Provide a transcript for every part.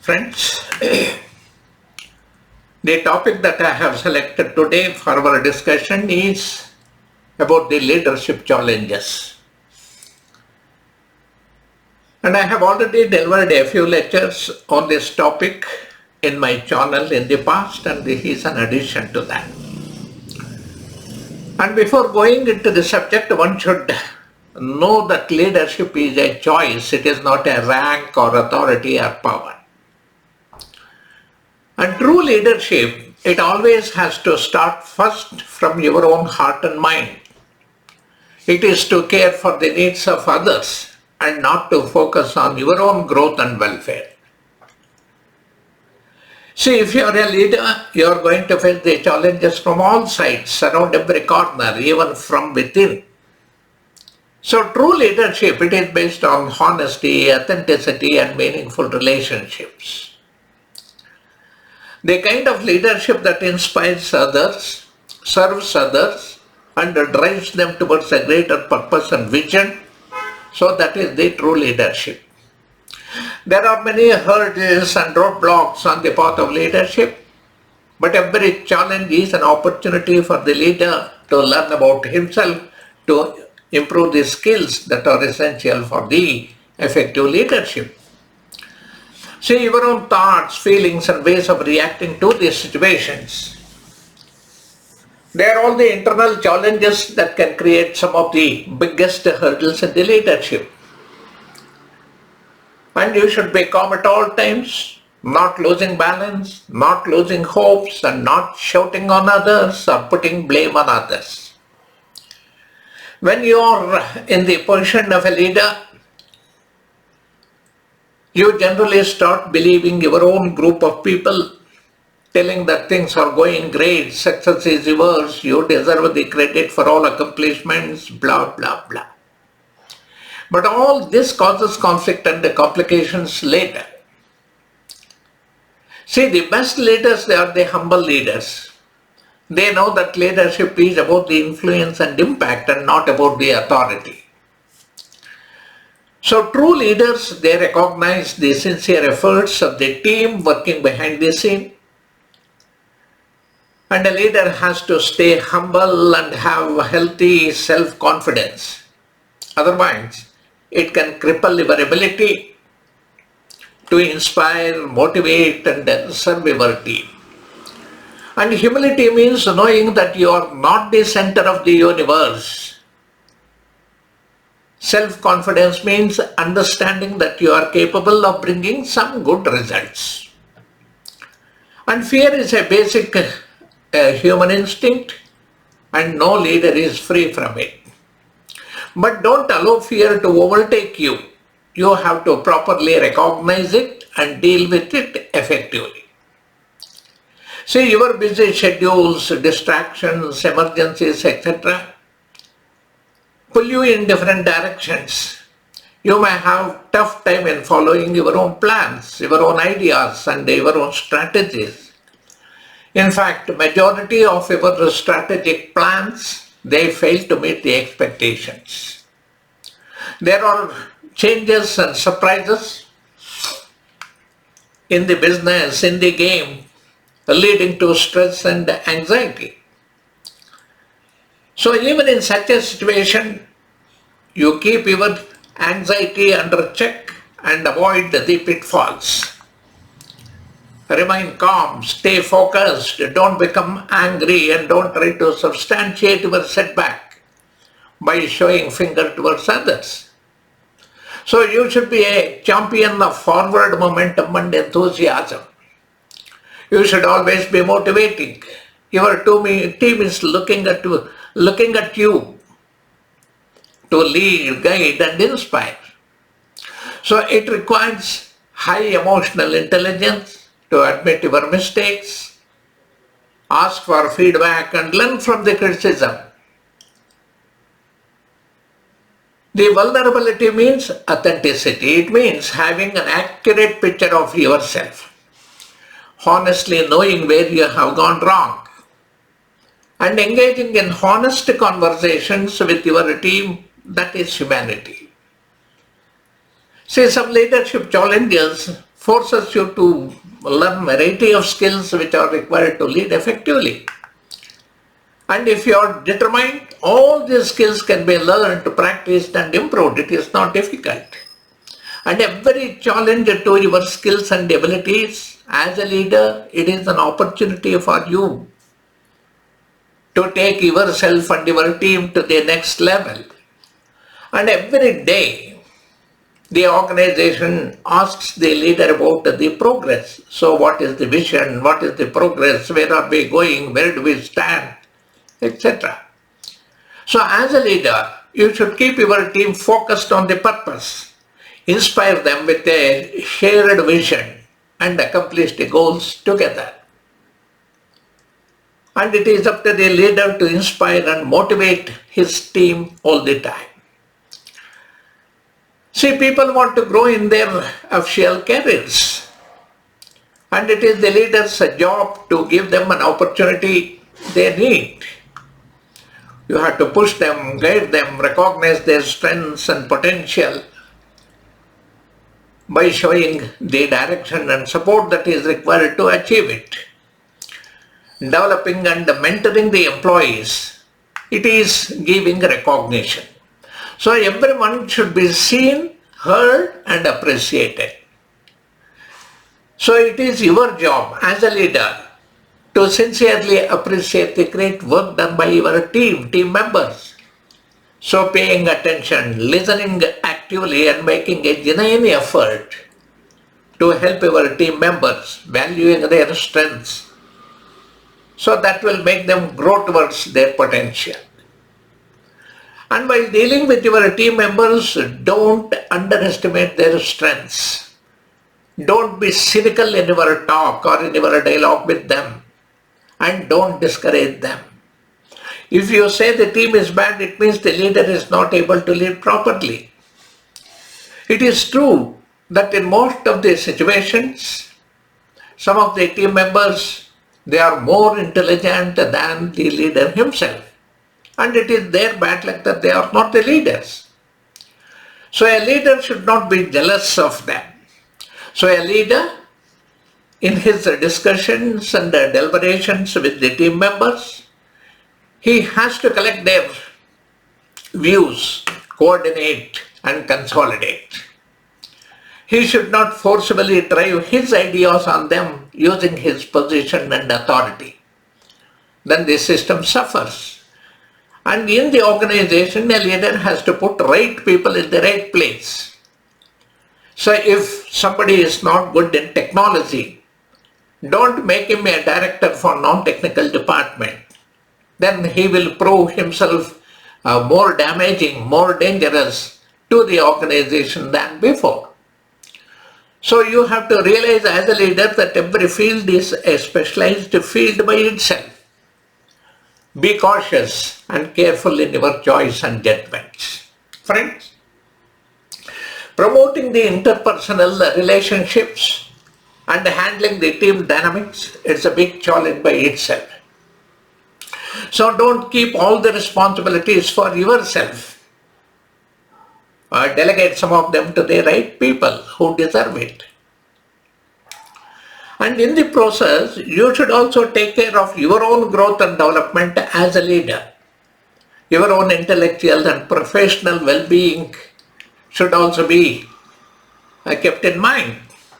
Friends, the topic that I have selected today for our discussion is about the leadership challenges. And I have already delivered a few lectures on this topic in my channel in the past, and this is an addition to that. And before going into the subject, one should know that leadership is a choice. It is not a rank or authority or power. And true leadership, it always has to start first from your own heart and mind. It is to care for the needs of others and not to focus on your own growth and welfare. See, if you are a leader, you are going to face the challenges from all sides, around every corner, even from within. So true leadership, it is based on honesty, authenticity, and meaningful relationships. The kind of leadership that inspires others, serves others, and drives them towards a greater purpose and vision. So that is the true leadership. There are many hurdles and roadblocks on the path of leadership, but every challenge is an opportunity for the leader to learn about himself, to improve the skills that are essential for the effective leadership. See, your own thoughts, feelings, and ways of reacting to these situations. They are all the internal challenges that can create some of the biggest hurdles in the leadership. And you should be calm at all times, not losing balance, not losing hopes, and not shouting on others or putting blame on others. When you are in the position of a leader, you generally start believing your own group of people, telling that things are going great, success is yours, you deserve the credit for all accomplishments, blah, blah, blah. But all this causes conflict and the complications later. See, the best leaders, they are the humble leaders. They know that leadership is about the influence and impact and not about the authority. So true leaders, they recognize the sincere efforts of the team working behind the scene. And a leader has to stay humble and have healthy self-confidence. Otherwise, it can cripple your ability to inspire, motivate, and serve your team. And humility means knowing that you are not the center of the universe. Self-confidence means understanding that you are capable of bringing some good results. And fear is a basic human instinct, and no leader is free from it. But don't allow fear to overtake you. You have to properly recognize it and deal with it effectively. See, your busy schedules, distractions, emergencies, etc. pull you in different directions. You may have tough time in following your own plans, your own ideas, and your own strategies. In fact, majority of your strategic plans, they fail to meet the expectations. There are changes and surprises in the business, in the game, leading to stress and anxiety. So even in such a situation, you keep your anxiety under check and avoid the pitfalls. Remain calm, stay focused, don't become angry, and don't try to substantiate your setback by showing finger towards others. So you should be a champion of forward momentum and enthusiasm. You should always be motivating. Your team is looking at you to lead, guide, and inspire. So it requires high emotional intelligence to admit your mistakes, ask for feedback, and learn from the criticism. The vulnerability means authenticity. It means having an accurate picture of yourself, honestly knowing where you have gone wrong, and engaging in honest conversations with your team. That is humanity. See, some leadership challenges forces you to learn variety of skills which are required to lead effectively. And if you are determined, all these skills can be learned, practiced and improved. It is not difficult. And every challenge to your skills and abilities as a leader, it is an opportunity for you to take yourself and your team to the next level. And every day, the organization asks the leader about the progress. So what is the vision? What is the progress? Where are we going? Where do we stand? Etc. So as a leader, you should keep your team focused on the purpose, inspire them with a shared vision and accomplish the goals together. And it is up to the leader to inspire and motivate his team all the time. See, people want to grow in their official careers, and it is the leader's job to give them an opportunity they need. You have to push them, guide them, recognize their strengths and potential by showing the direction and support that is required to achieve it. Developing and mentoring the employees, it is giving recognition. So everyone should be seen, heard and appreciated. So it is your job as a leader to sincerely appreciate the great work done by your team members. So paying attention, listening actively and making a genuine effort to help your team members, valuing their strengths. So that will make them grow towards their potential. And while dealing with your team members, don't underestimate their strengths. Don't be cynical in your talk or in your dialogue with them. And don't discourage them. If you say the team is bad, it means the leader is not able to lead properly. It is true that in most of the situations, some of the team members, they are more intelligent than the leader himself. And it is their bad luck that they are not the leaders. So a leader should not be jealous of them. So a leader, in his discussions and deliberations with the team members, he has to collect their views, coordinate and consolidate. He should not forcibly drive his ideas on them using his position and authority. Then the system suffers. And in the organization, a leader has to put right people in the right place. So if somebody is not good in technology, don't make him a director for non-technical department. Then he will prove himself more damaging, more dangerous to the organization than before. So you have to realize as a leader that every field is a specialized field by itself. Be cautious and careful in your choice and judgments. Friends, promoting the interpersonal relationships and handling the team dynamics, it's a big challenge by itself. So don't keep all the responsibilities for yourself. Delegate some of them to the right people who deserve it. And in the process, you should also take care of your own growth and development as a leader. Your own intellectual and professional well-being should also be kept in mind.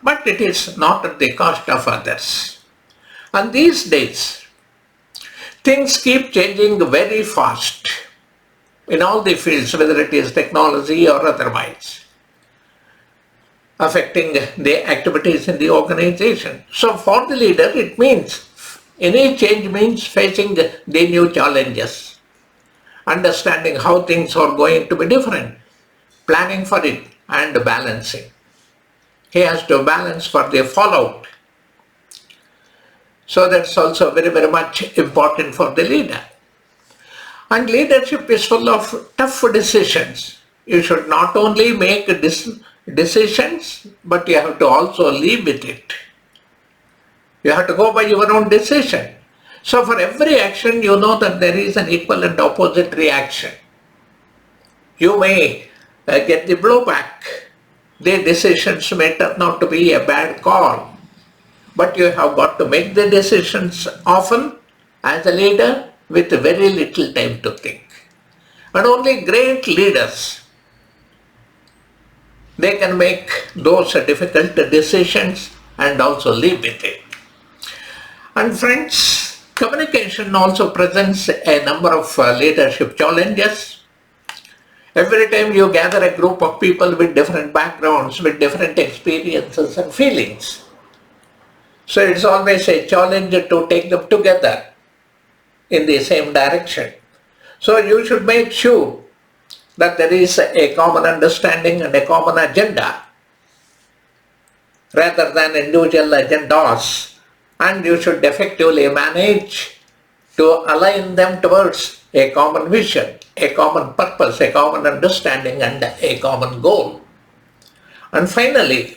But it is not at the cost of others. And these days, things keep changing very fast in all the fields, whether it is technology or otherwise, affecting the activities in the organization. So for the leader, it means, any change means facing the new challenges, understanding how things are going to be different, planning for it and balancing. He has to balance for the fallout. So that's also very, very much important for the leader. And leadership is full of tough decisions. You should not only make decisions, but you have to also live with it. You have to go by your own decision. So for every action, you know that there is an equal and opposite reaction. You may get the blowback, the decisions may turn out to be a bad call. But you have got to make the decisions often as a leader with very little time to think. And only great leaders, they can make those difficult decisions and also live with it. And friends, communication also presents a number of leadership challenges. Every time you gather a group of people with different backgrounds, with different experiences and feelings, so it's always a challenge to take them together in the same direction. So you should make sure that there is a common understanding and a common agenda rather than individual agendas, and you should effectively manage to align them towards a common vision, a common purpose, a common understanding and a common goal. And finally,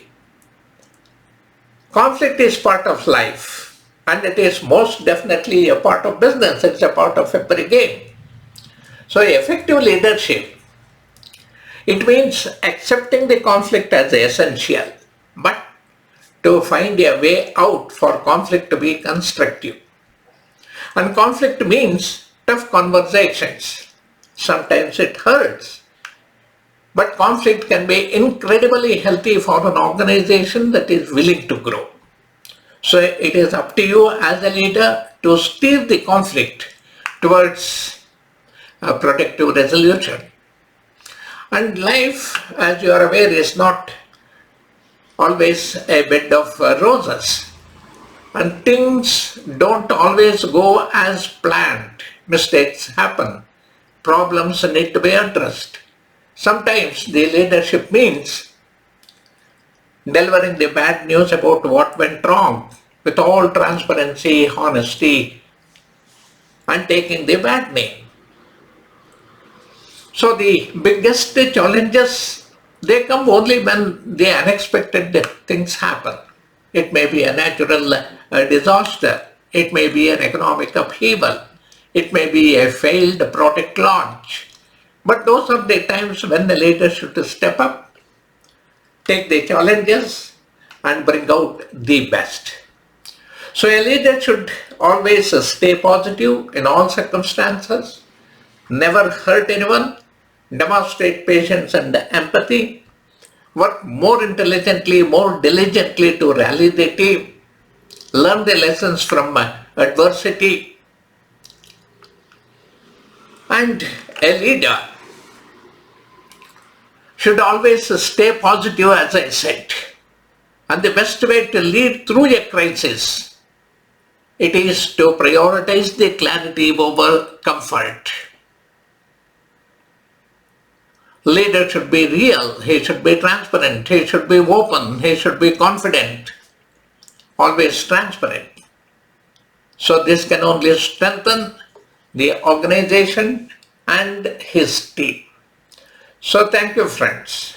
conflict is part of life, and it is most definitely a part of business. It's a part of every game. So effective leadership, it means accepting the conflict as essential, but to find a way out for conflict to be constructive. And conflict means tough conversations. Sometimes it hurts, but conflict can be incredibly healthy for an organization that is willing to grow. So it is up to you as a leader to steer the conflict towards a productive resolution. And life, as you are aware, is not always a bed of roses. And things don't always go as planned. Mistakes happen. Problems need to be addressed. Sometimes the leadership means delivering the bad news about what went wrong with all transparency, honesty, and taking the bad name. So the biggest challenges, they come only when the unexpected things happen. It may be a natural disaster. It may be an economic upheaval. It may be a failed product launch. But those are the times when the leader should step up, take the challenges and bring out the best. So a leader should always stay positive in all circumstances, never hurt anyone, demonstrate patience and empathy, work more intelligently, more diligently to rally the team, learn the lessons from adversity, and a leader should always stay positive, as I said. And the best way to lead through a crisis, it is to prioritize the clarity over comfort. Leader should be real, he should be transparent, he should be open, he should be confident, always transparent. So this can only strengthen the organization and his team. So thank you, friends.